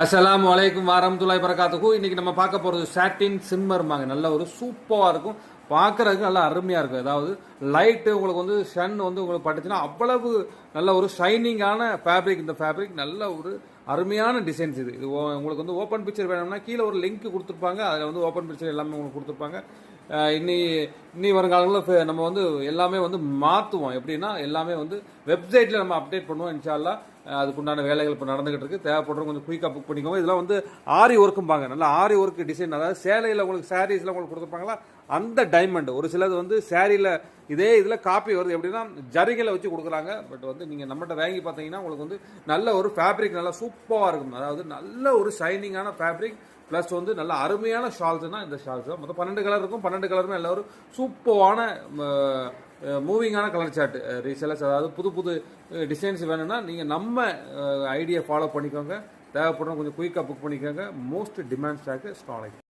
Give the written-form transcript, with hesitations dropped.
அஸ்ஸலாமு அலைக்கும் வரஹ்மத்துல்லாஹி வரகாத்துஹு. இன்னைக்கு நம்ம பார்க்க போறது சாட்டின் சிம்மர்மாங்க. நல்ல ஒரு சூப்பராக இருக்கும், பார்க்கறதுக்கு நல்லா அருமையா இருக்கும். அதாவது லைட்டு உங்களுக்கு வந்து சன் வந்து உங்களுக்கு பட்டுச்சுன்னா அவ்வளவு நல்ல ஒரு ஷைனிங்கான ஃபேப்ரிக். இந்த ஃபேப்ரிக் நல்ல ஒரு அருமையான டிசைன்ஸ். இது உங்களுக்கு வந்து ஓப்பன் பிக்சர் வேணும்னா கீழே ஒரு லிங்க் கொடுத்துருப்பாங்க. அதில் வந்து ஓப்பன் பிக்சர் எல்லாமே உங்களுக்கு கொடுத்துருப்பாங்க. இன்னி வருங்காலங்களில் நம்ம வந்து எல்லாமே வந்து மாற்றுவோம். எப்படின்னா எல்லாமே வந்து வெப்சைட்டில் நம்ம அப்டேட் பண்ணுவோம் இன்ஷா அல்லாஹ். அதுக்குண்டான வேலைகள் இப்போ நடந்துகிட்டு இருக்கு. தேவைப்படுறவங்க கொஞ்சம் குயிக்காக புக் பண்ணிக்கோங்க. இதெல்லாம் வந்து ஆரி ஒர்க்கும்பாங்க. நல்லா ஆரி ஒர்க் டிசைன், அதாவது சேலையில் உங்களுக்கு சாரீஸில் உங்களுக்கு கொடுத்துருப்பாங்களா அந்த டைமண்ட். ஒரு சிலது வந்து சேரீயில் இதே இதில் காப்பி வருது, எப்படின்னா ஜரிகளை வச்சு கொடுக்குறாங்க. பட் வந்து நீங்கள் நம்மகிட்ட வாங்கி பார்த்தீங்கன்னா உங்களுக்கு வந்து நல்ல ஒரு ஃபேப்ரிக் நல்லா சூப்பராக இருக்கும். அதாவது நல்ல ஒரு ஷைனிங்கான ஃபேப்ரிக் ப்ளஸ் வந்து நல்ல அருமையான ஷால்ஸ்னால் இந்த ஷால்ஸ் தான். மொத்தம் 12 கலர் இருக்கும். 12 கலருமே எல்லோரும் சூப்பரான மூவிங்கான கலர் சார்ட் ரீசெலர்ஸ். அதாவது புது புது டிசைன்ஸ் வேணும்னா நீங்கள் நம்ம ஐடியா ஃபாலோ பண்ணிக்கோங்க. தேவைப்படுறோம் கொஞ்சம் குயிக்காக புக் பண்ணிக்கோங்க. Most demand stock stock.